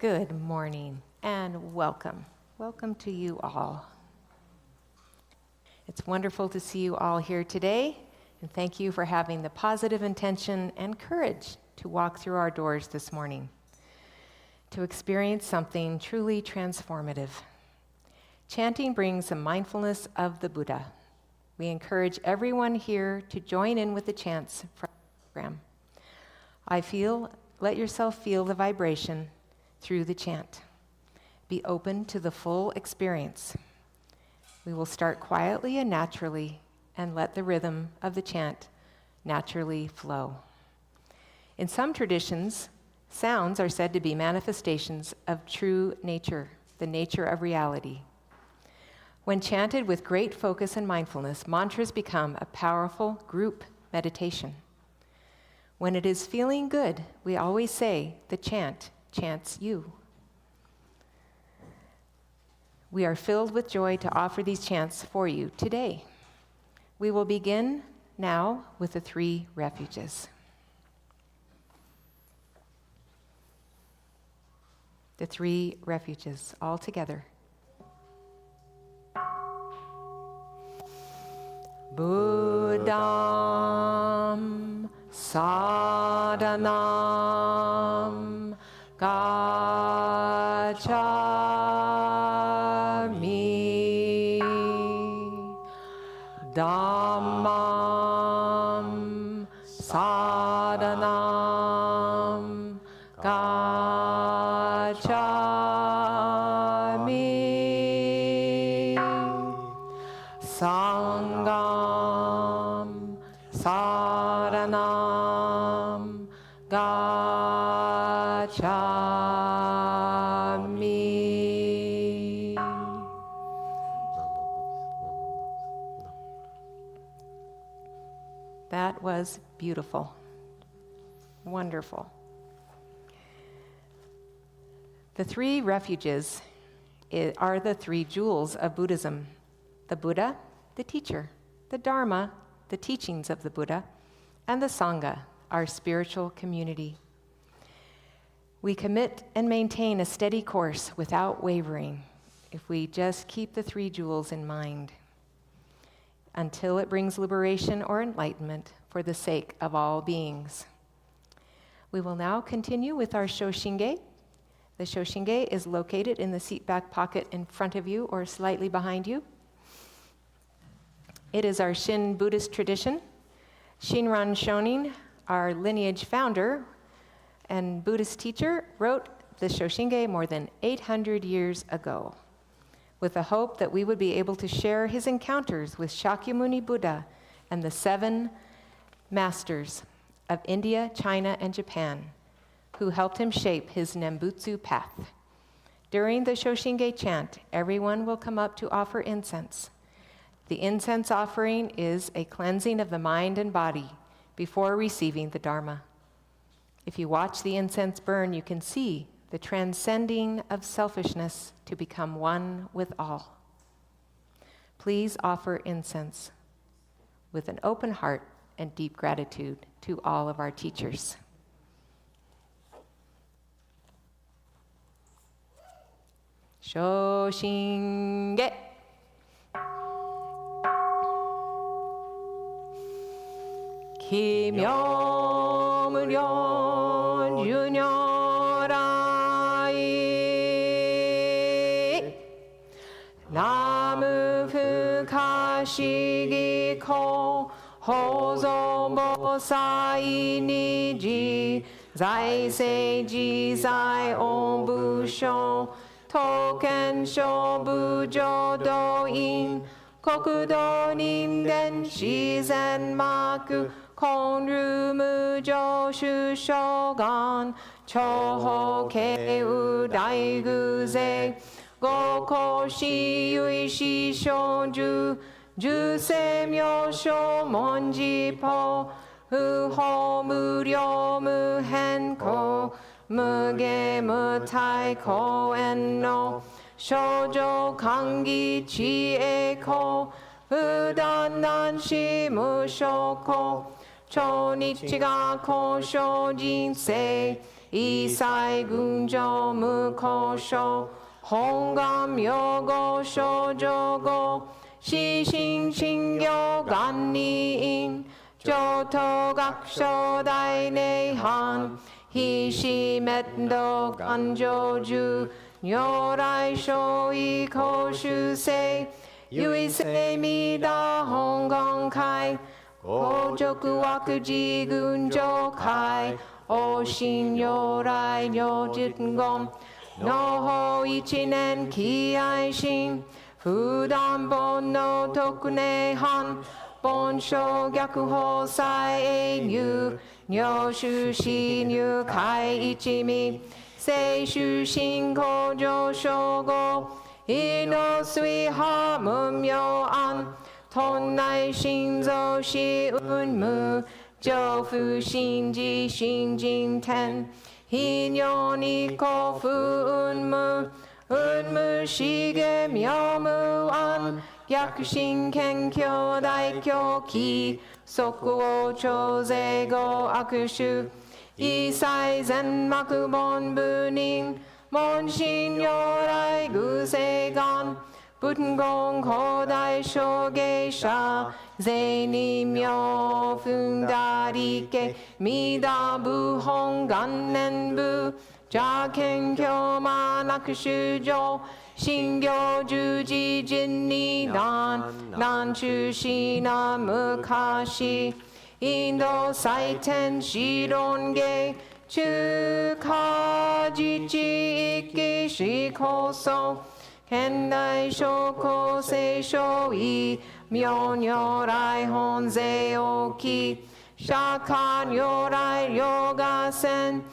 Good morning and welcome. Welcome to you all. It's wonderful to see you all here today, and thank you for having the positive intention and courage to walk through our doors this morning, to experience something truly transformative. Chanting brings the mindfulness of the Buddha. We encourage everyone here to join in with the chants from the program. Let yourself feel the vibration through the chant. Be open to the full experience. We will start quietly and naturally and let the rhythm of the chant naturally flow. In some traditions, sounds are said to be manifestations of true nature, the nature of reality. When chanted with great focus and mindfulness, mantras become a powerful group meditation. When it is feeling good, we always say, the chant chants you. We are filled with joy to offer these chants for you today. We will begin now with the 3 refuges. The 3 refuges, all together. Buddham Sadhanam Gacchami Dhammam Sadhanam Gacchami Sangham Sadhanam Gacchami. That was beautiful. Wonderful. The 3 refuges are the 3 jewels of Buddhism: the Buddha, the teacher, the Dharma, the teachings of the Buddha, and the Sangha, our spiritual community. We commit and maintain a steady course without wavering if we just keep the 3 jewels in mind until it brings liberation or enlightenment for the sake of all beings. We will now continue with our Shoshinge. The Shoshinge is located in the seat back pocket in front of you or slightly behind you. It is our Shin Buddhist tradition. Shinran Shonin, our lineage founder and Buddhist teacher, wrote the Shoshinge more than 800 years ago, with the hope that we would be able to share his encounters with Shakyamuni Buddha and the 7 masters of India, China, and Japan, who helped him shape his Nembutsu path. During the Shoshinge chant, everyone will come up to offer incense. The incense offering is a cleansing of the mind and body before receiving the Dharma. If you watch the incense burn, you can see the transcending of selfishness to become one with all. Please offer incense with an open heart and deep gratitude to all of our teachers. Shoshinge. 기묘무련 윤여라이 나무프카시기코 호소보사이니지 자이세지사이온부쇼 토켄쇼부조도인国土人自然幕根如無常首相願長法慶有大偶勢五行四唯四小樹十世名称文字法不法無量無変更無下無体公園の少女歓喜知恵公不断難し無所幸超日が交渉人生 이사이 군조 무코쇼 홍감 요고 쇼조고 시싱신교 간니인 조토각쇼 다이네한 히시멧도 간조주 뇨라이쇼이 코슈세 유이세미다 홍콩카이 고조쿠와쿠지 군조카이 오신요라이 뇨진검 노호이치넨 기아이신 후담본노 토쿠네한 본쇼격호사에뉴 뇨슈신유 카이이치미 세슈신고조쇼고 이노스위하문묘안 톤나이신조시운무 조푸신지 신진텐 희년이코푸운무 운무시게 묘무안 야쿠신켄교다이교기 소쿠오 조세고 아쿠슈 이사이젠 마쿠본부닝 몬신요라이 구세간 분공고다이 쇼게샤 제니묘 풍다리께 미다부홍간넨부 자켄교만 아쿠슈조 신교주지진니단 난추시나 무카시 인도 사이텐 시론게 축하지지 있기 시코소 켄다이 쇼코세쇼이 묘녀라이 혼세오키 샤카뇨라이 요가센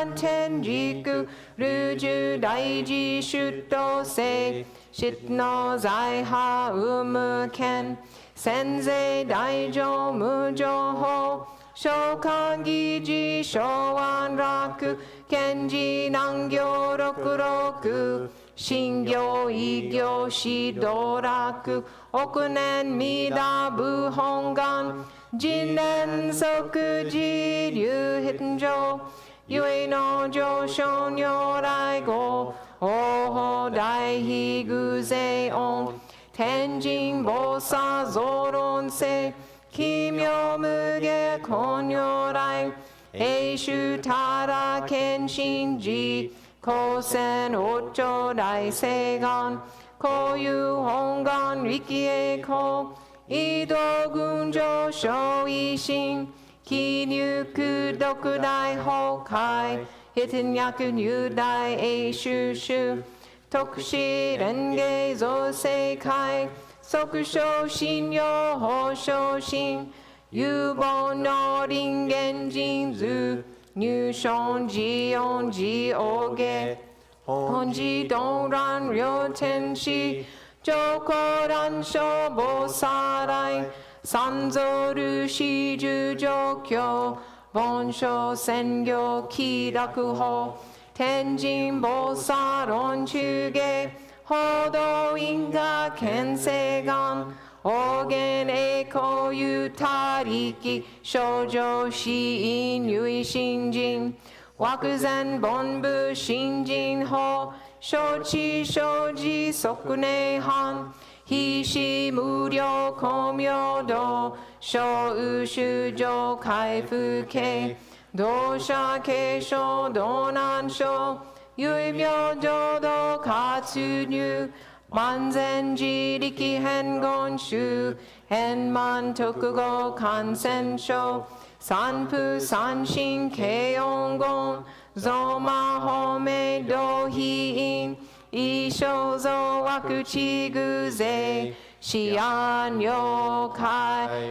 이슈고묘난텐지쿠 르주다이지 슈토세 shitnoza이하 우무켄 센세 다이조 무조호 쇼칸기지 쇼완라쿠 켄지 난교로쿠로쿠 신교 이교 시도라쿠 오쿠넨 미다부홍간 진넨 소쿠지 류힌조 유에노조 쇼뇨라이고 오호 다이히 구세온 텐징 보사 조론세 기묘무게 곤요라이 에이슈 타라 켄신지 고센 오조 다이세간 고유홍간 위키에코 이도군조 쇼이신 기뉴쿠 도쿠다이 호카이 히튼야쿠 뉴다이 에이슈슈 토쿠시 렌게 조세카이 소쿠쇼 신요 호쇼신 유보노 링겐진주 뉴숑지온지 오게 혼지 동란 료텐시 조코란 쇼보사라이 산조르 시주조교 본쇼 센교 키라쿠호 텐진 보사론 추게 호도인가 켄세간 오겐 에코 유타리키 쇼조 시인 유이신진 와쿠젠 본부 신진호 쇼치 쇼지 소쿠네한 히시 무료 고묘도 쇼우슈조 카이푸케 도샤케쇼 도난쇼 유묘조도 가츠뉴 만센지리키 헨곤슈 헨만 토쿠고 간센쇼 산푸 산신 케용공 조마호메 도히인 이쇼조 와쿠치구제 시안요카이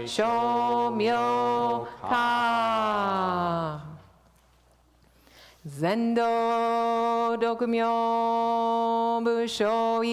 쇼묘카 젠도 도쿠묘 부쇼이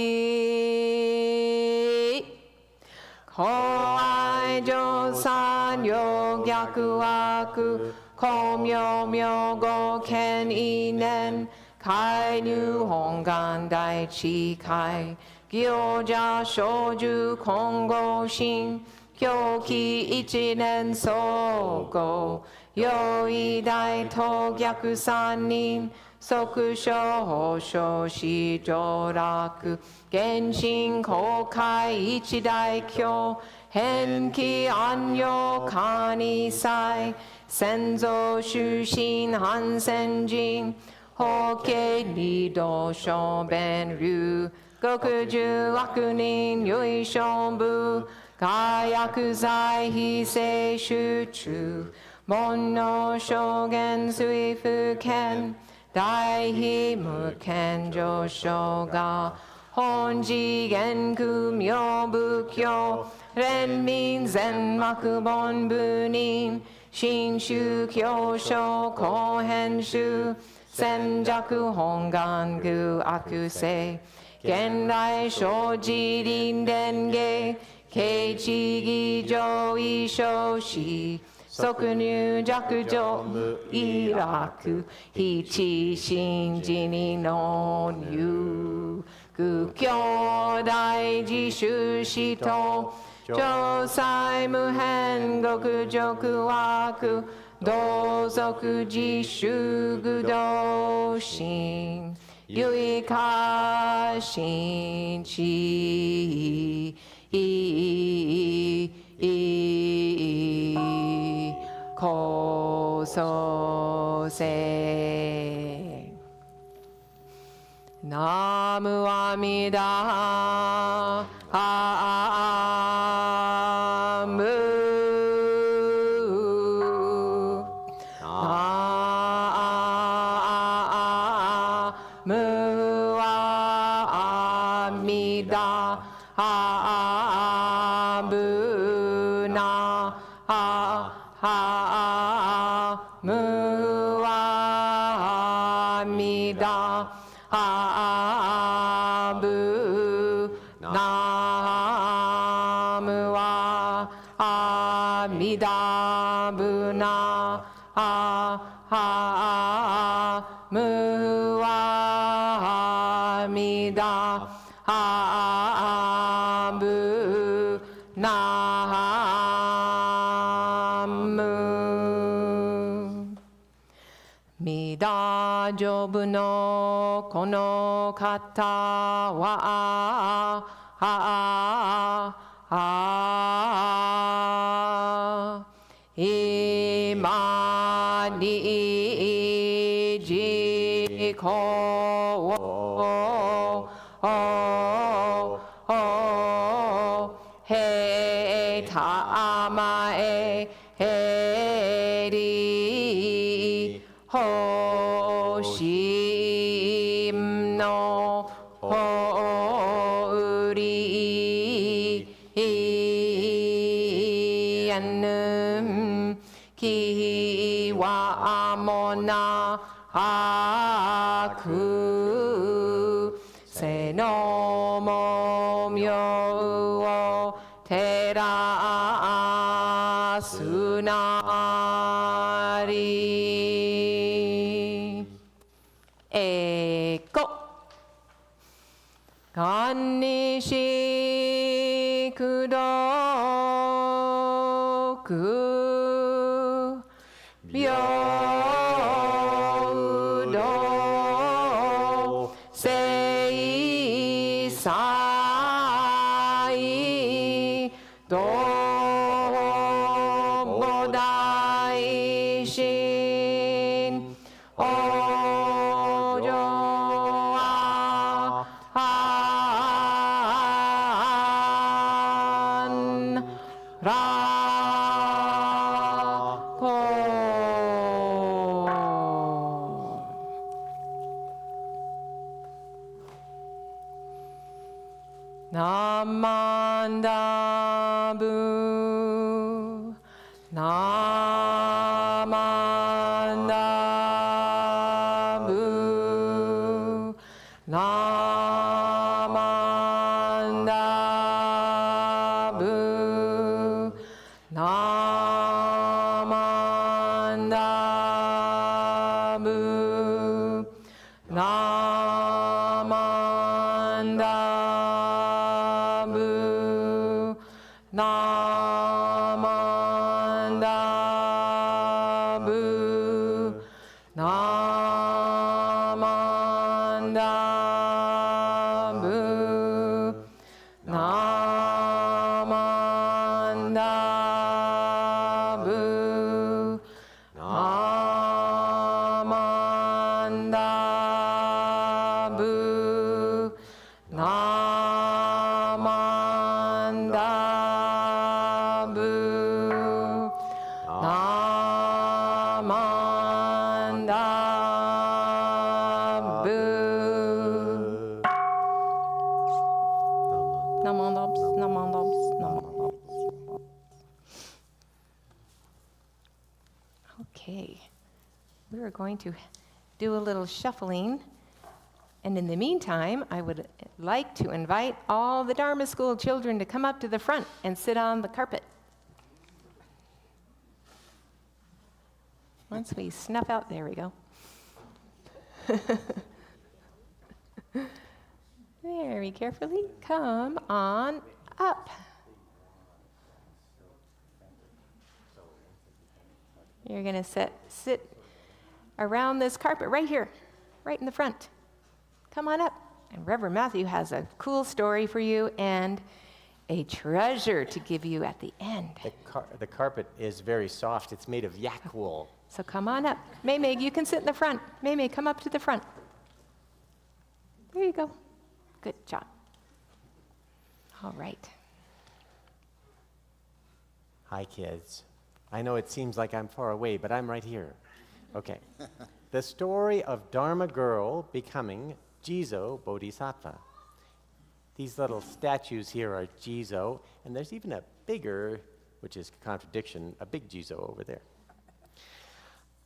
코아이조산 요갸쿠아쿠 코묘묘고 켄이넨 카이뉴 홍간 다이치카이 기오자 쇼주 공고신 狂気一年総合用意大と逆三人即小小子上楽原神公開一大教返帰安養カニ祭先祖出身半仙人法家二道小弁流極十悪人唯勝部火薬剤非正集中煩悩証言水不見大非無権上昇が本次元空明仏教連民全幕本部人新宗教書後編集戦弱本願具悪性現代生じ臨伝芸慶地義上位少子即入弱上無意楽非知心自にの入具兄弟自主死と上妻無変極辱悪同族自主具同心唯家心地高祖性ナムアミダアムアミダアブナムアミダアブナムアミダブナムアミダアブナムミダジョブのこの方は今に自己をへたまえへりほしんのほうりやぬきわもなあくせのもみょうを照らすなりえこがんにしくどく平等聖祭ども大神お嬢あんらこナマンダブナマンダブナマンダブナマンダブナマンダブナ we're going to do a little shuffling. And in the meantime, I would like to invite all the Dharma School children to come up to the front and sit on the carpet. Once we snuff out, there we go. Very carefully, come on up. You're going to sit around this carpet right here, right in the front. Come on up. And Reverend Matthew has a cool story for you and a treasure to give you at the end. The carpet is very soft. It's made of yak wool. So come on up. Maymay, you can sit in the front. Maymay, come up to the front. There you go. Good job. All right. Hi, kids. I know it seems like I'm far away, but I'm right here. Okay. The story of Dharma Girl becoming Jizo Bodhisattva. These little statues here are Jizo, and there's even a bigger, which is a contradiction, a big Jizo over there.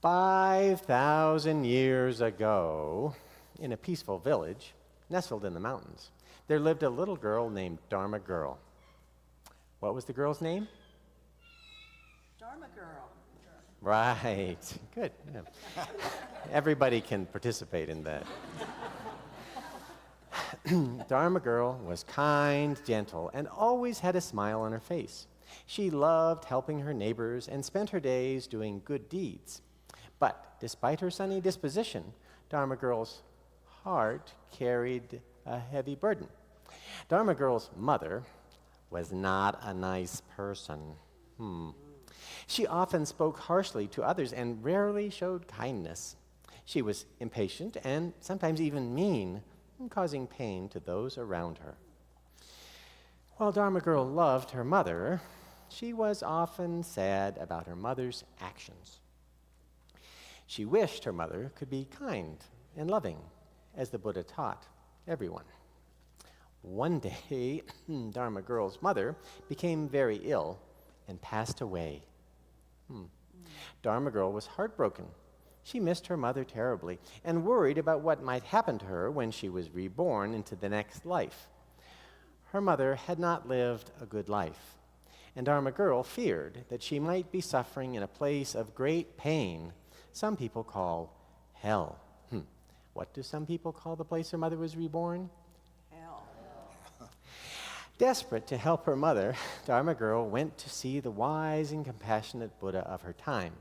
5,000 years ago, in a peaceful village nestled in the mountains, there lived a little girl named Dharma Girl. What was the girl's name? Dharma Girl. Right. Good. Yeah. Everybody can participate in that. Dharma Girl was kind, gentle, and always had a smile on her face. She loved helping her neighbors and spent her days doing good deeds. But despite her sunny disposition, Dharma Girl's heart carried a heavy burden. Dharma Girl's mother was not a nice person. She often spoke harshly to others and rarely showed kindness. She was impatient and sometimes even mean, causing pain to those around her. While Dharma Girl loved her mother, she was often sad about her mother's actions. She wished her mother could be kind and loving, as the Buddha taught everyone. One day, Dharma Girl's mother became very ill and passed away. Dharma Girl was heartbroken. She missed her mother terribly and worried about what might happen to her when she was reborn into the next life. Her mother had not lived a good life, and Dharma Girl feared that she might be suffering in a place of great pain some people call hell. What do some people call the place her mother was reborn? Hell. Desperate to help her mother, Dharma Girl went to see the wise and compassionate Buddha of her time.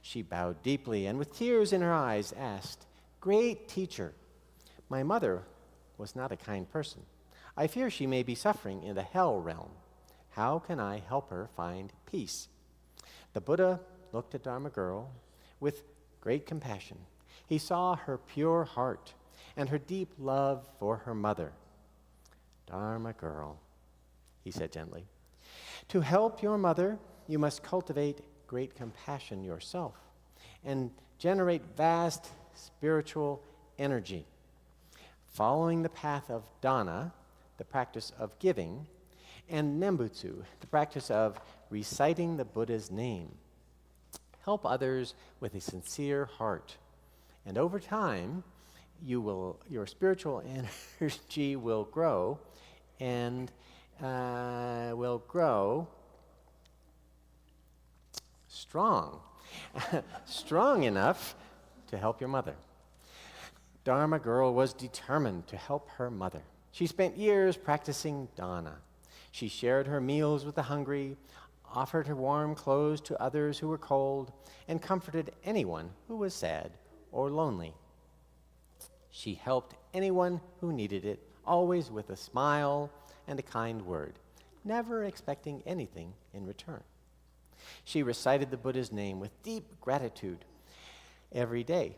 She bowed deeply and with tears in her eyes asked, "Great teacher, my mother was not a kind person. I fear she may be suffering in the hell realm. How can I help her find peace?" The Buddha looked at Dharma Girl with great compassion. He saw her pure heart and her deep love for her mother. "Dharma Girl," he said gently, "to help your mother, you must cultivate great compassion yourself and generate vast spiritual energy. Following the path of dana, the practice of giving, and nembutsu, the practice of reciting the Buddha's name. Help others with a sincere heart, and over time, your spiritual energy will grow and will grow strong, strong enough to help your mother." Dharma Girl was determined to help her mother. She spent years practicing dana. She shared her meals with the hungry, offered her warm clothes to others who were cold, and comforted anyone who was sad or lonely. She helped anyone who needed it, always with a smile and a kind word, never expecting anything in return. She recited the Buddha's name with deep gratitude every day.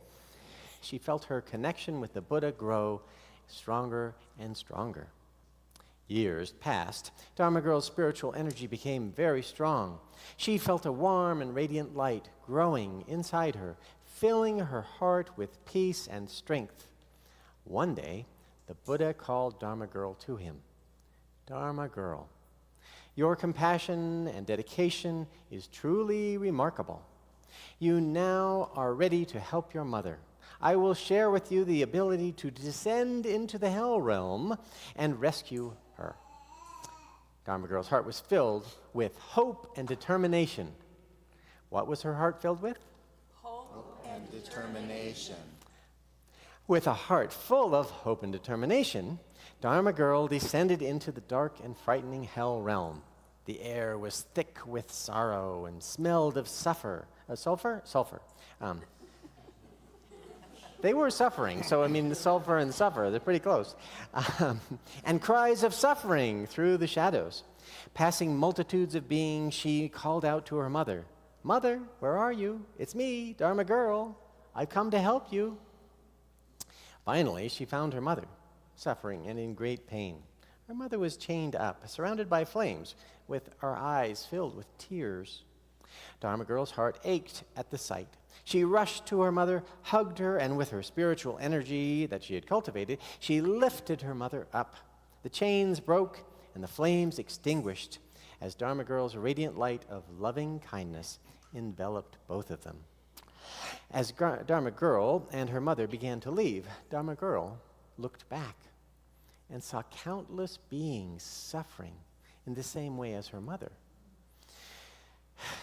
She felt her connection with the Buddha grow stronger and stronger. Years passed. Dharma Girl's spiritual energy became very strong. She felt a warm and radiant light growing inside her, filling her heart with peace and strength. One day, the Buddha called Dharma Girl to him. "Dharma Girl, your compassion and dedication is truly remarkable. You now are ready to help your mother. I will share with you the ability to descend into the hell realm and rescue her. Dharma Girl's heart was filled with hope and determination. What was her heart filled with? Hope And determination. With a heart full of hope and determination, Dharma Girl descended into the dark and frightening hell realm. The air was thick with sorrow and smelled of sulfur. Sulfur. They were suffering, so I mean, the sulfur and suffer, they're pretty close. And cries of suffering through the shadows. Passing multitudes of beings, she called out to her mother, "Mother, where are you? It's me, Dharma Girl. I've come to help you." Finally, she found her mother, suffering and in great pain. Her mother was chained up, surrounded by flames, with her eyes filled with tears. Dharma Girl's heart ached at the sight. She rushed to her mother, hugged her, and with her spiritual energy that she had cultivated, she lifted her mother up. The chains broke and the flames extinguished as Dharma Girl's radiant light of loving kindness enveloped both of them. As Dharma Girl and her mother began to leave, Dharma Girl looked back and saw countless beings suffering in the same way as her mother.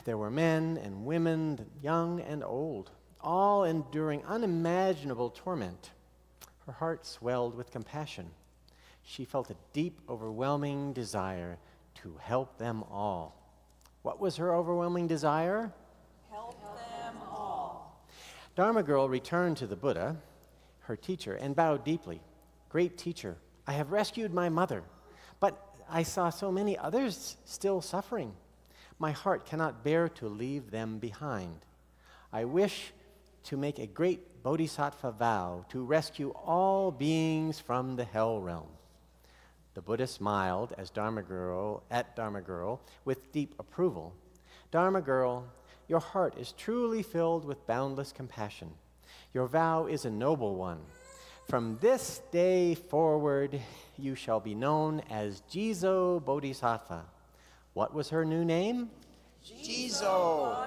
There were men and women, young and old, all enduring unimaginable torment. Her heart swelled with compassion. She felt a deep, overwhelming desire to help them all. What was her overwhelming desire? help them all. Dharma Girl returned to the Buddha, her teacher, and bowed deeply. "Great teacher, I have rescued my mother, but I saw so many others still suffering. My heart cannot bear to leave them behind. I wish to make a great bodhisattva vow to rescue all beings from the hell realm." The Buddha smiled at Dharma Girl with deep approval. "Dharma Girl, your heart is truly filled with boundless compassion. Your vow is a noble one. From this day forward, you shall be known as Jizo Bodhisattva." What was her new name? Jizo.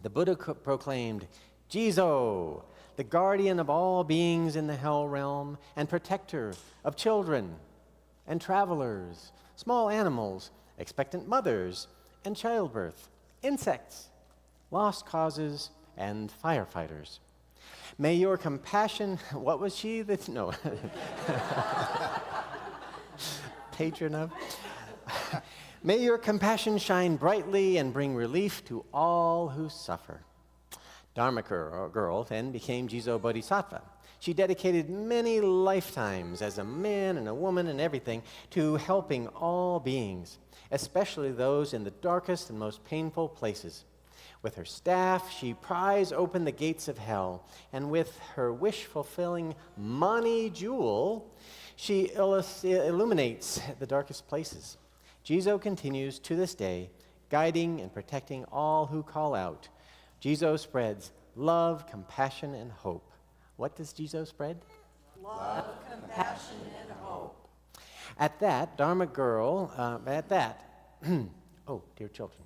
The Buddha proclaimed, "Jizo, the guardian of all beings in the hell realm and protector of children and travelers, small animals, expectant mothers and childbirth, insects, lost causes, and firefighters. May your compassion," what was she? No. Patron of? "May your compassion shine brightly and bring relief to all who suffer." Dharma Girl then became Jizo Bodhisattva. She dedicated many lifetimes as a man and a woman and everything to helping all beings, especially those in the darkest and most painful places. With her staff, she pries open the gates of hell, and with her wish-fulfilling Mani jewel, she illuminates the darkest places. Jizo continues to this day, guiding and protecting all who call out. Jizo spreads love, compassion, and hope. What does Jizo spread? Love, compassion, and hope. At that, Dharma Girl, oh, dear children.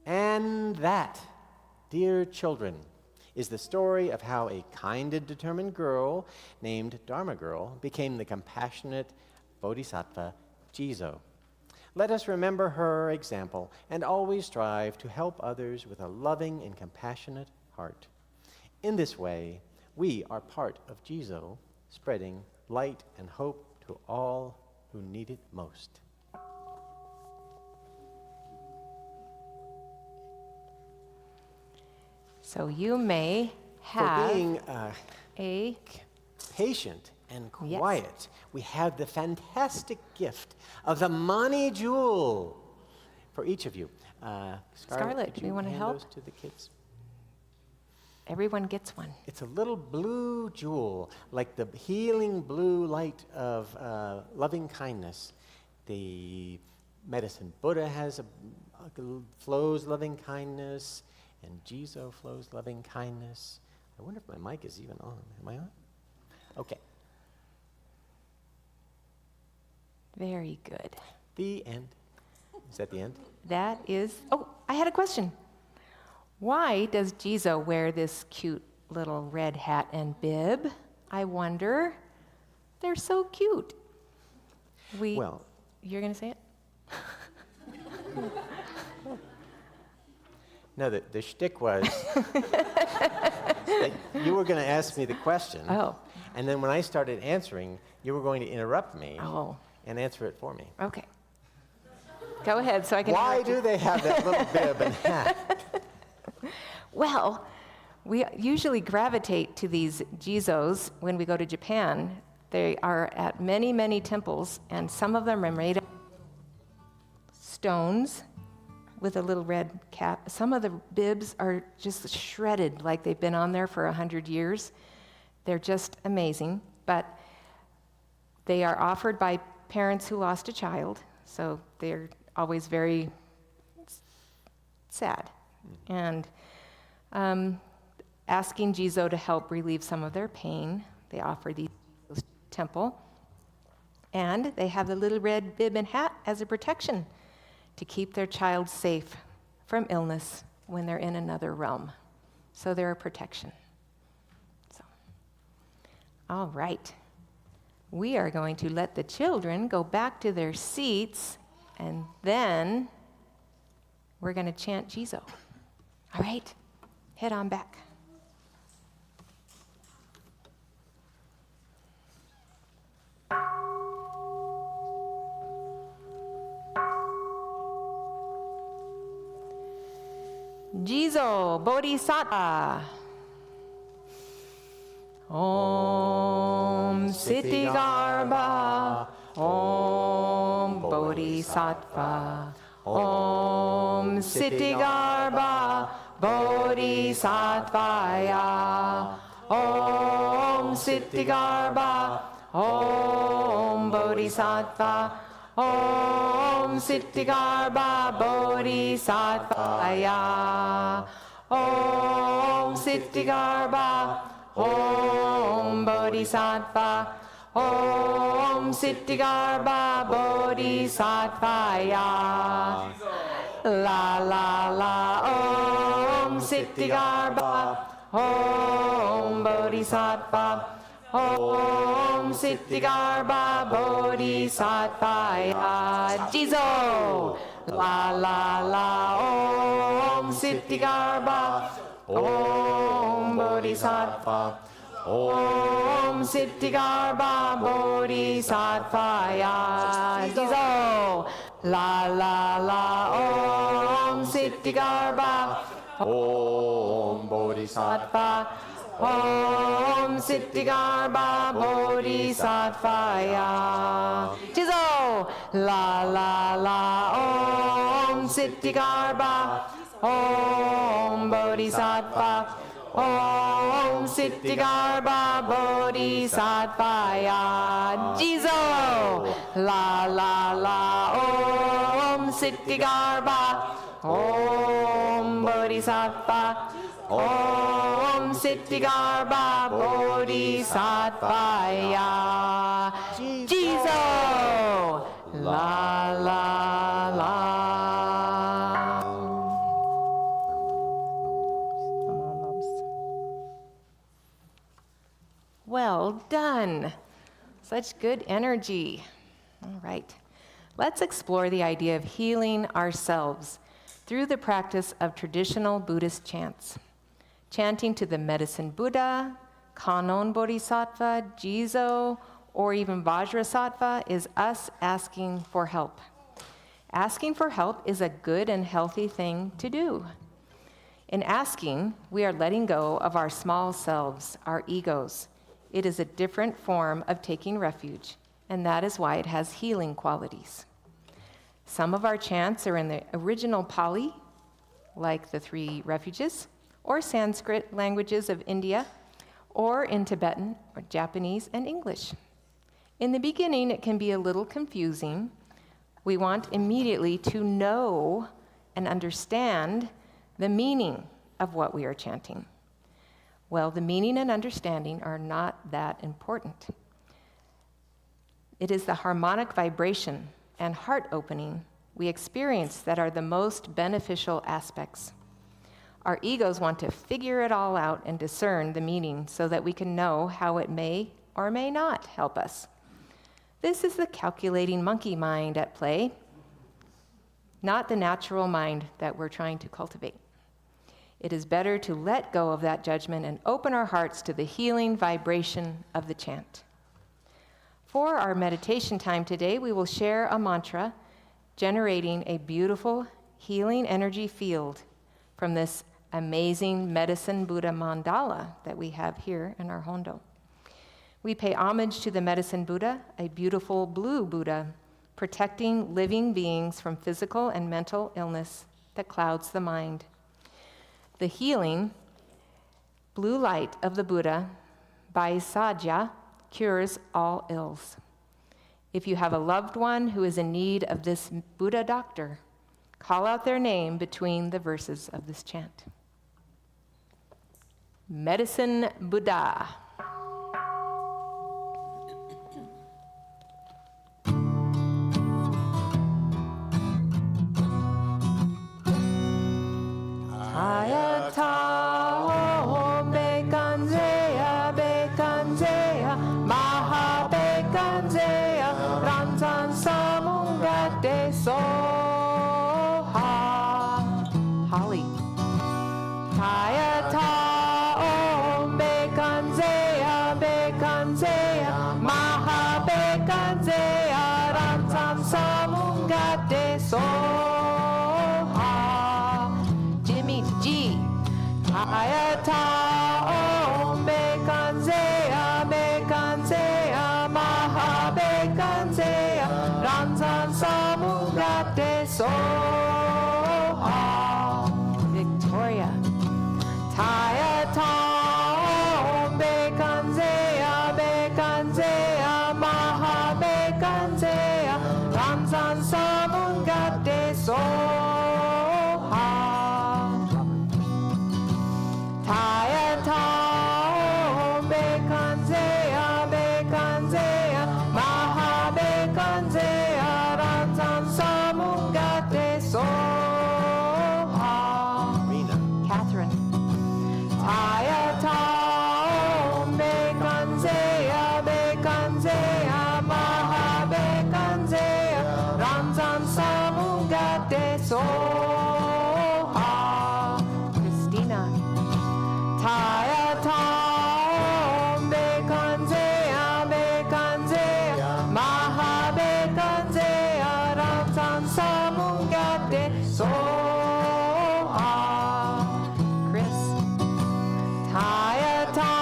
And that, dear children, is the story of how a kind and determined girl named Dharma Girl became the compassionate Bodhisattva Jizo. Let us remember her example and always strive to help others with a loving and compassionate heart. In this way, we are part of Jizo, spreading light and hope to all who need it most. So you may have For being a patient and Yes. quiet, we have the fantastic gift of the Mani jewel for each of you. Scarlett, could do you you wanna hand help? those to the kids? Everyone gets one. It's a little blue jewel, like the healing blue light of loving kindness. The medicine Buddha has flows loving kindness, and Jizo flows loving kindness. I wonder if my mic is even on. Am I on? Okay. Very good. The end. Is that the end? That is, oh, I had a question. Why does Jizo wear this cute little red hat and bib? I wonder. They're so cute. Well, You're going to say it? no, the shtick was that you were going to ask me the question. Oh. And then when I started answering, you were going to interrupt me Oh. and answer it for me. Okay. Go ahead so I can. Why interrupt you. do they have that little bib and hat? Well, we usually gravitate to these Jizos when we go to Japan. They are at many, many temples, and some of them are made of stones with a little red cap. Some of the bibs are just shredded like they've been on there for 100 years. They're just amazing, but they are offered by parents who lost a child, so they're always very sad. And asking Jizo to help relieve some of their pain, they offer these to the temple. And they have the little red bib and hat as a protection to keep their child safe from illness when they're in another realm. So they're a protection. So, all right. We are going to let the children go back to their seats, and then we're going to chant Jizo. All right? Head on back. Jizo Bodhisattva. Om Siddhigarbha. Om Bodhisattva. Om Siddhigarbha Bodhisattvaya. Om Siddhigarbha. Om Bodhisattva. Om Siddhigarbha Bodhisattvaya. Om Siddhigarbha. Om Bodhisattva. Om Siddhigarbha Bodhisattvaya. La la la. Om Siddhigarbha. Om Bodhisattva. Om Siddhigarbha Bodhisattvaya. Jizo. La la la. Om Siddhigarbha. Om Bodhisattva. Om Siddhigarbha Bodhisattvaya. Jizo. La la la. Om Siddhigarbha. Om Bodhisattva. Om Siddhigarbha Bodhisattvaya. Jizo. La la la. Om Siddhigarbha. Om Bodhisattva. Om Siddhigarbha Bodhisattvaya. Jizo. La la la. Om Siddhigarbha. Om Bodhisattva. Om Siddhigarbha Bodhisattvaya. Jizo. La la la. Well done. Such good energy. All right. Let's explore the idea of healing ourselves through the practice of traditional Buddhist chants. Chanting to the medicine Buddha, Kannon Bodhisattva, Jizo, or even Vajrasattva is us asking for help. Asking for help is a good and healthy thing to do. In asking, we are letting go of our small selves, our egos. It is a different form of taking refuge, and that is why it has healing qualities. Some of our chants are in the original Pali, like the 3 refuges, or Sanskrit languages of India, or in Tibetan, or Japanese, and English. In the beginning, it can be a little confusing. We want immediately to know and understand the meaning of what we are chanting. Well, the meaning and understanding are not that important. It is the harmonic vibration and heart opening we experience that are the most beneficial aspects. Our egos want to figure it all out and discern the meaning so that we can know how it may or may not help us. This is the calculating monkey mind at play, not the natural mind that we're trying to cultivate. It is better to let go of that judgment and open our hearts to the healing vibration of the chant. For our meditation time today, we will share a mantra generating a beautiful healing energy field from this amazing medicine Buddha mandala that we have here in our Hondo. We pay homage to the medicine Buddha, a beautiful blue Buddha, protecting living beings from physical and mental illness that clouds the mind. The healing blue light of the Buddha, Vaisajya, cures all ills. If you have a loved one who is in need of this Buddha doctor, call out their name between the verses of this chant. Medicine Buddha. Hayata Bekanzeya Bekanzeya Maha Bekanzeya Ranzan Samungate Soha Holly Hayata Bekanzeya Bekanzeya Maha Bekanzeya Ranzan Samungate Soha Jimmy G. Hayata Bekanzeya Bekanzeya Maha Bekanzeya Ranzan Samungate Soha Victoria Hayata Bekanzeya Bekanzeya Maha Bekanzeya Ranzan Samungate Soha Hayata Bekanzeya Bekanzeya Maha Bekanzeya Ranzan Samungate Soha Rena. Catherine Hayata Bekanzeya Bekanzeya Maha Bekanzeya Ranzan Samungate Soha Christina Hayata Bekanzeya Bekanzeya Maha Bekanzeya Ranzan Samungate Soha Chris Hayata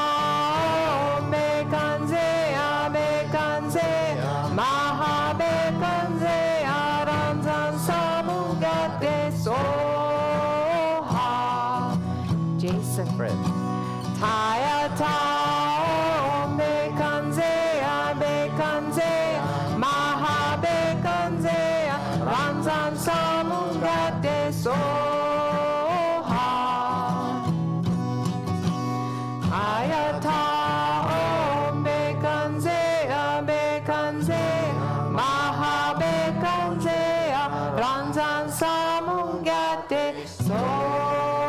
Bekanzeya Bekanzeya Maha Bekanzeya Ranzan Samungate Soha Jason Fred. Hayata Bekanzeya Bekanzeya Maha Bekanzeya Ranzan Samungate Soha Hayata Bekanzeya Bekanzeya Maha Bekanzeya Ranzan Samungate Soha.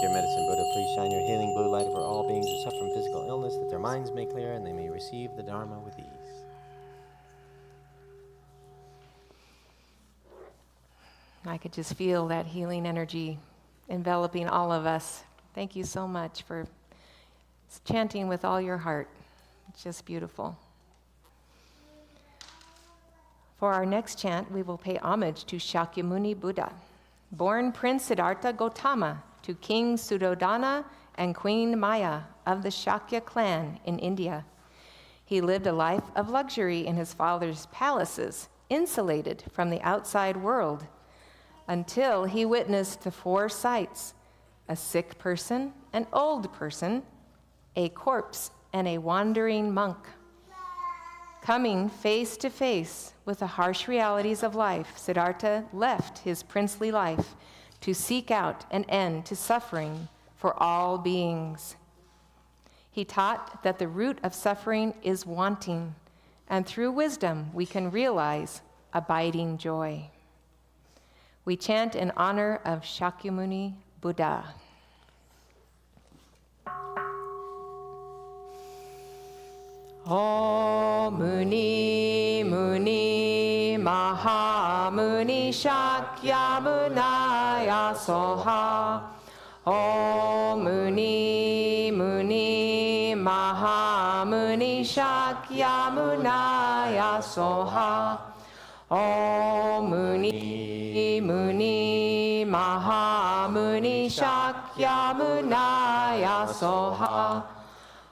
Dear Medicine Buddha, please shine your healing blue light over all beings who suffer from physical illness, that their minds may clear and they may receive the Dharma with ease. I could just feel that healing energy enveloping all of us. Thank you so much for chanting with all your heart. It's just beautiful. For our next chant, we will pay homage to Shakyamuni Buddha, born Prince Siddhartha Gautama to King Suddhodana and Queen Maya of the Shakya clan in India. He lived a life of luxury in his father's palaces, insulated from the outside world, until he witnessed the four sights: a sick person, an old person, a corpse, and a wandering monk. Coming face to face with the harsh realities of life, Siddhartha left his princely life to seek out an end to suffering for all beings. He taught that the root of suffering is wanting, and through wisdom we can realize abiding joy. We chant in honor of Shakyamuni Buddha. Om Muni Muni Mahamuni Shakyamunaya Soha. Om Muni Muni Mahamuni Shakyamunaya Soha. Om Muni Muni Mahamuni Shakyamunaya Soha.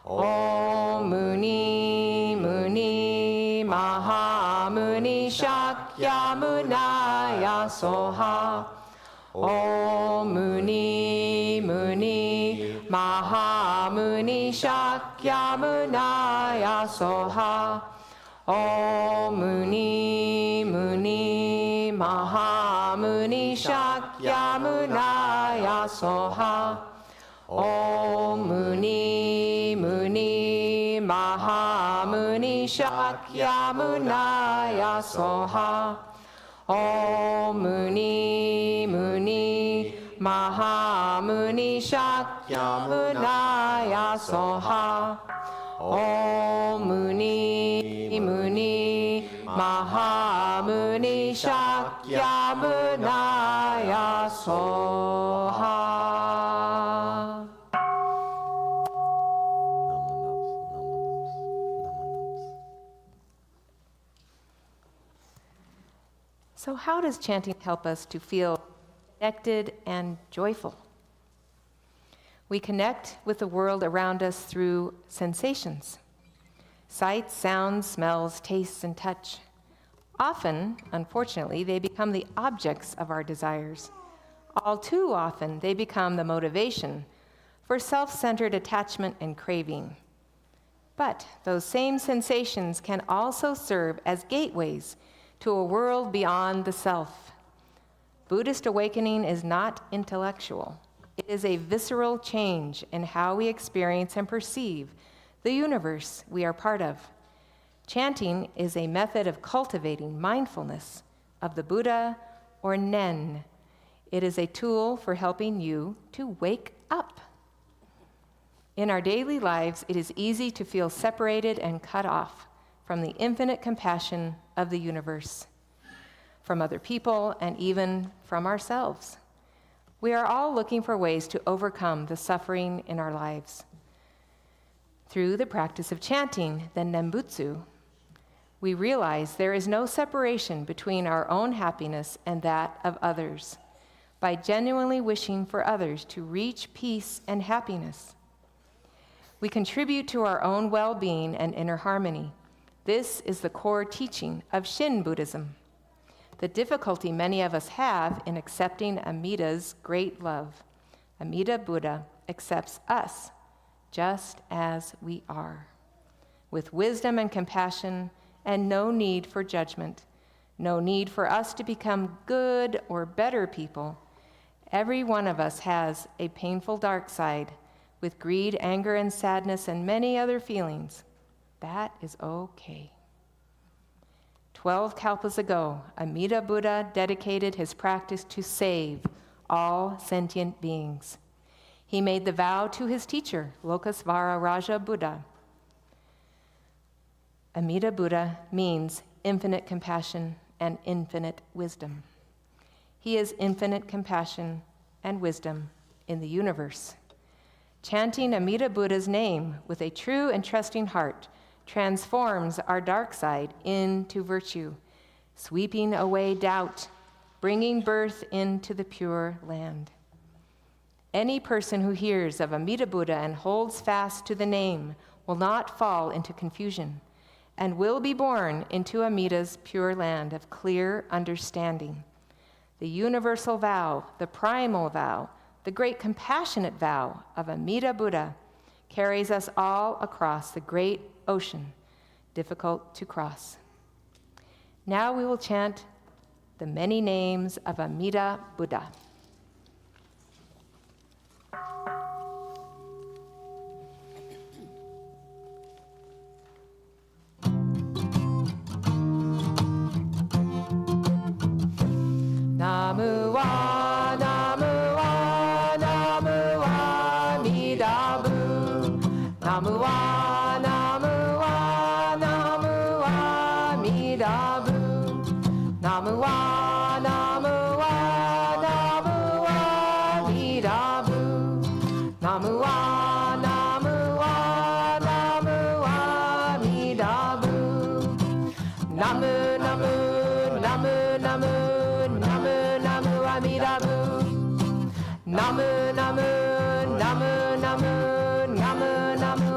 Om Muni Muni Mahamuni Shakyamunaya Soha. Om Muni Muni Mahamuni Shakyamunaya Soha. Om Muni Muni Mahamuni Shakyamunaya Soha. Om Muni Muni Mahamuni Shakyamunaya Soha. Om Muni Muni Mahamuni Shakyamunaya Soha. Om Muni Muni Mahamuni Shakyamunaya Soha. So how does chanting help us to feel connected and joyful? We connect with the world around us through sensations: sights, sounds, smells, tastes, and touch. Often, unfortunately, they become the objects of our desires. All too often, they become the motivation for self-centered attachment and craving. But those same sensations can also serve as gateways to a world beyond the self. Buddhist awakening is not intellectual. It is a visceral change in how we experience and perceive the universe we are part of. Chanting is a method of cultivating mindfulness of the Buddha or Nen. It is a tool for helping you to wake up. In our daily lives, it is easy to feel separated and cut off from the infinite compassion of the universe, from other people, and even from ourselves. We are all looking for ways to overcome the suffering in our lives. Through the practice of chanting, the Nembutsu, we realize there is no separation between our own happiness and that of others. By genuinely wishing for others to reach peace and happiness, we contribute to our own well-being and inner harmony. This is the core teaching of Shin Buddhism. The difficulty many of us have in accepting Amida's great love. Amida Buddha accepts us just as we are, with wisdom and compassion, and no need for judgment, no need for us to become good or better people. Every one of us has a painful dark side with greed, anger, and sadness, and many other feelings. That is okay. 12 kalpas ago, Amida Buddha dedicated his practice to save all sentient beings. He made the vow to his teacher, Lokasvara Raja Buddha. Amida Buddha means infinite compassion and infinite wisdom. He is infinite compassion and wisdom in the universe. Chanting Amida Buddha's name with a true and trusting heart transforms our dark side into virtue, sweeping away doubt, bringing birth into the Pure Land. Any person who hears of Amida Buddha and holds fast to the name will not fall into confusion and will be born into Amida's Pure Land of clear understanding. The universal vow, the primal vow, the great compassionate vow of Amida Buddha carries us all across the great ocean, difficult to cross. Now we will chant the many names of Amida Buddha. Namu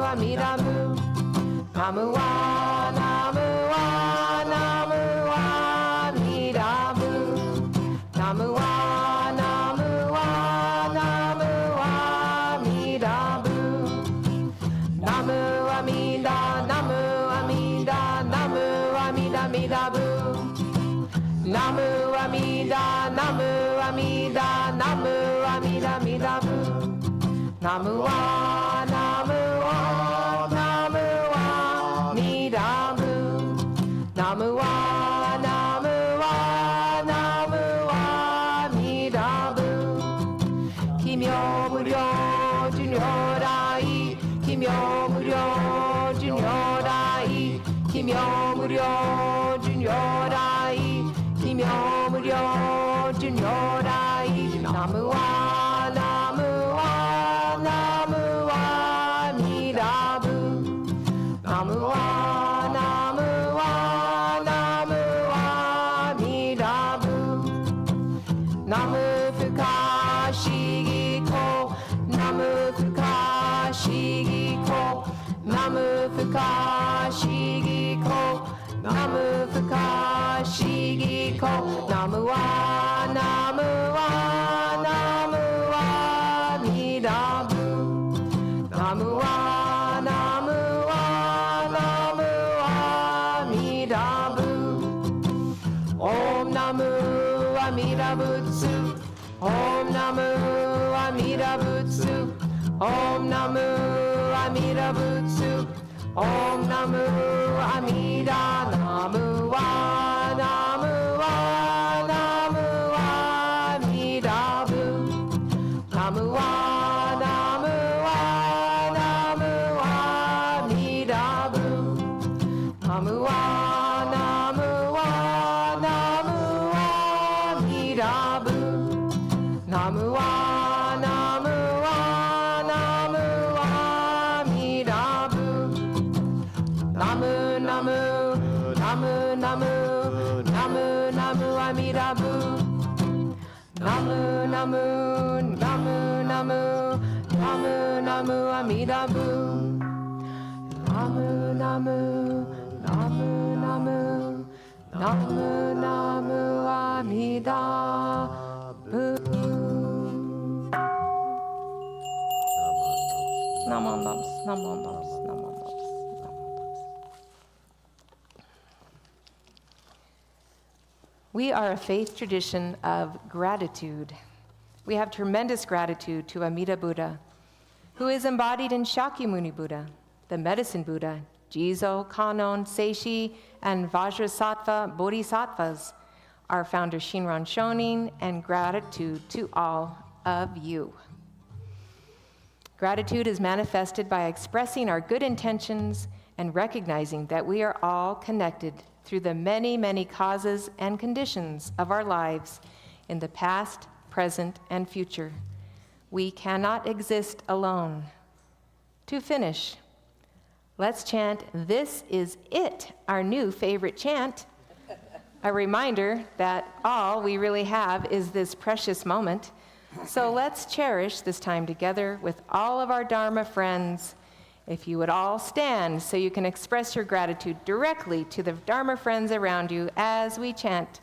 Amida Mu. Namu wa, Namu wa, Namu wa, Amida Mu. Namu wa, Namu wa, Namu wa, Amida Mu. Namu Amida, Namu Amida, Namu Amida, Amida Bu. Namu Amida, Namu Amida, Namu Amida, Amida Bu. Namu wa, Namu wa, Namu wa, Amida Bu. Namu wa, Namu wa, Namu wa, Amida Bu. Kimyo Muryo Junyorai, Kimyo Muryo Junyorai, Kimyo Muryo Junyorai, Kimyo Muryo Junyorai. Namu wa, Namu wa, Namu wa, Amida Bu. Namu wa, Namu wa, Namu wa, Amida Bu. Namu Fukashigi-ko, Namu Fukashigi-ko, Namu Fukashigi-ko, Namu Fukashigi-ko. Namu wa, Namu wa, Namu wa, Amida Bu. Namu wa, Namu wa, Namu wa, Amida Bu. Om Namu Amida Butsu, Om Namu Amida Butsu, Om Namu Amida Butsu, Om Namu Amida, Namu wa, Namu wa, Namu wa, Amida Bu. Namu wa, Namu wa, Namu wa, Amida Bu. Namu wa, Namu wa, Namu wa, Amida Bu. Namu wa, Namu wa, Namu wa, Amida Bu. Namu, Namu, Namu, Namu, Namu, Namu, Amida Bu. Namu, Namu, Namu, Namu, Namu, Namu, Amida Bu. Namu, Namu, Namu, Namu, Namu, Namu, Amida Bu. Namam Nams, Namam Nams, Namam Nams, Namam Nams. We are a faith tradition of gratitude. We have tremendous gratitude to Amida Buddha, who is embodied in Shakyamuni Buddha, the medicine Buddha, Jizo, Kannon, Seishi, and Vajrasattva Bodhisattvas, our founder Shinran Shonin, and gratitude to all of you. Gratitude is manifested by expressing our good intentions and recognizing that we are all connected through the many, many causes and conditions of our lives in the past, present, and future. We cannot exist alone. To finish, let's chant "This is It," our new favorite chant. A reminder that all we really have is this precious moment. So let's cherish this time together with all of our Dharma friends. If you would all stand so you can express your gratitude directly to the Dharma friends around you as we chant,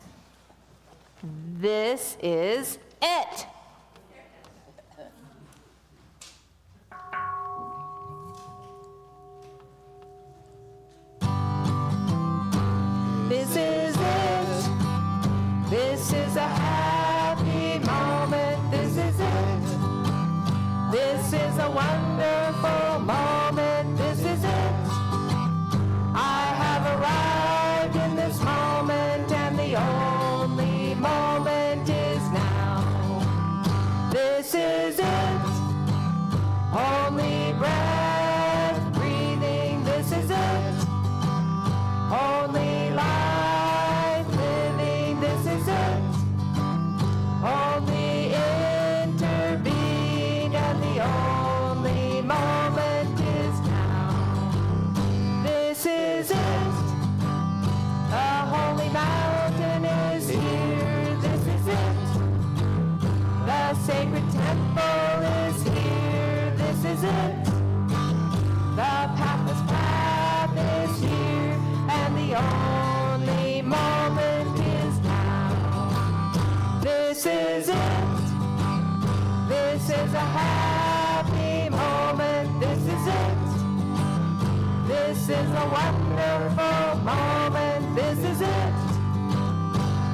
"This is it." This is it. This is a happy moment. This is it. This is a wonderful moment. This is it. I have arrived in this moment, and the only moment is now. This is it. Only breath breathing. This is it. Only life living. This is it. Only intervene, and the only moment is now. This is it. The holy mountain is here. This is it. The sacred temple is here. This is it. The a happy moment. This is it. This is a wonderful moment. This is it.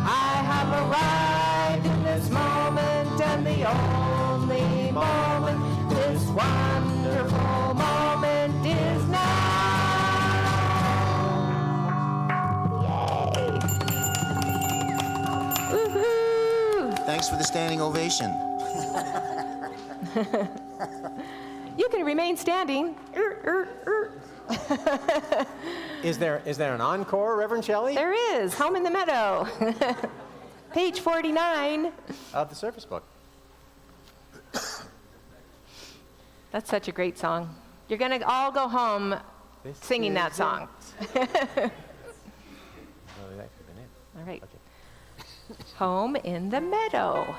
I have arrived in this moment, and the only moment, this wonderful moment is now. Yay! Woohoo! Thanks for the standing ovation. You can remain standing. Is there an encore, Reverend Shelley? There is, Home in the Meadow. Page 49. Of the service book. That's such a great song. You're going to all go home This singing that is song. it. Oh, that could have been it. All right. Okay. Home in the Meadow.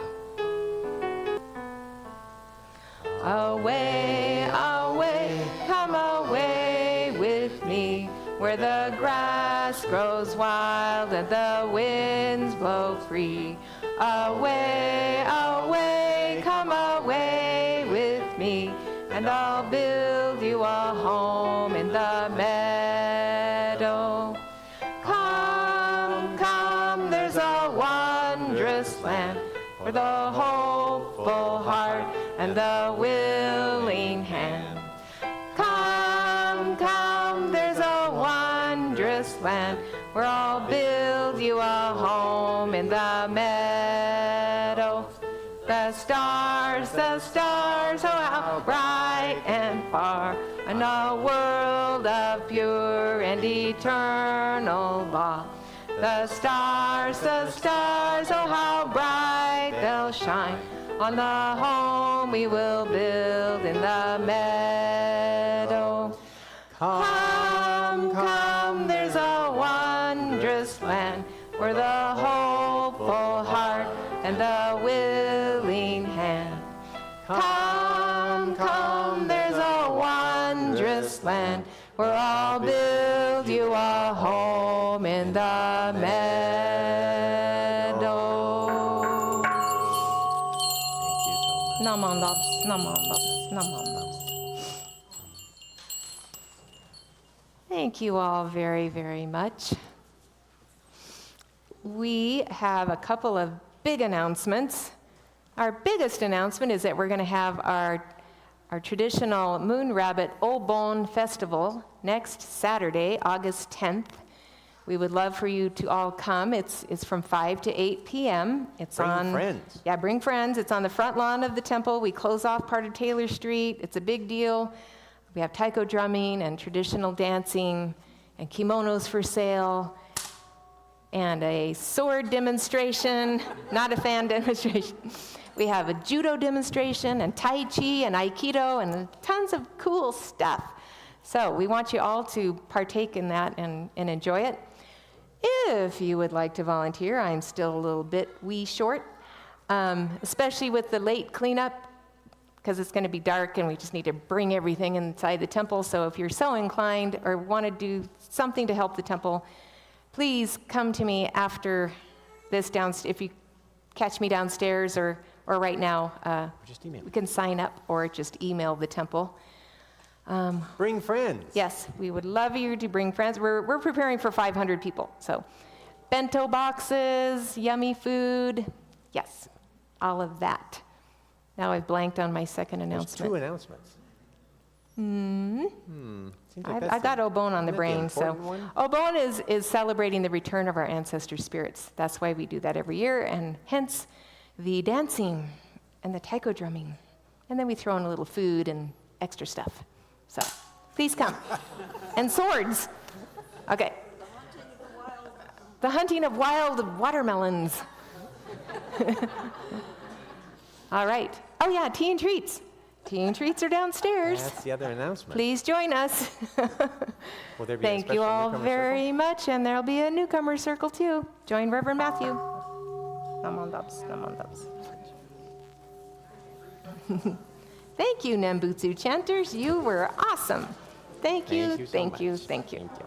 Away, away, come away with me, where the grass grows wild and the winds blow free. Away, away, come away with me, and I'll build you a home in the meadow. Come, come, there's a wondrous land where the hopeful heart and the willing hand. Come, come, there's a wondrous land where I'll build you a home in the meadow. The stars, oh how bright and far, and a world of pure and eternal law. The stars, oh how bright they'll shine on the home we will build in the meadow. Come, come, there's a wondrous land where the hopeful heart and the willing hand. Come, come, there's a wondrous land where I'll build you a home in the meadow. Thank you so much. Naman loves, naman loves, naman loves. Thank you all very, very much. We have a couple of big announcements. Our biggest announcement is that we're going to have our traditional Moon Rabbit Obon Festival next Saturday, August 10th. We would love for you to all come. It's from 5 to 8 p.m. Bring friends. Yeah, bring friends. It's on the front lawn of the temple. We close off part of Taylor Street. It's a big deal. We have taiko drumming and traditional dancing and kimonos for sale and a sword demonstration, not a fan demonstration. We have a judo demonstration and tai chi and aikido and tons of cool stuff. So we want you all to partake in that and enjoy it. If you would like to volunteer, I'm still a little bit short, especially with the late cleanup, because it's going to be dark and we just need to bring everything inside the temple. So if you're so inclined or want to do something to help the temple, please come to me after this downstairs. If you catch me downstairs or right now, Just email. we can sign up or just email the temple. Bring friends. Yes, we would love you to bring friends. We're preparing for 500 people. So bento boxes, yummy food, yes, all of that. Now I've blanked on my second There's announcement. 2 announcements. Seems like I've that's got Obon on the isn't that brain. So important one? Obon is celebrating the return of our ancestor spirits. That's why we do that every year, and hence the dancing and the taiko drumming. And then we throw in a little food and extra stuff. So please come. And swords. Okay. The hunting of wild watermelons. All right. Oh yeah, tea and treats. Tea and treats are downstairs. That's the other announcement. Please join us. Will there be a Thank you special all newcomer very circle? much, and there'll be a newcomer circle too. Join Reverend Matthew. Naman Dubs, Naman Dubs. Thank you, Nembutsu chanters. You were awesome. Thank you, so thank you, much. thank you. Thank you.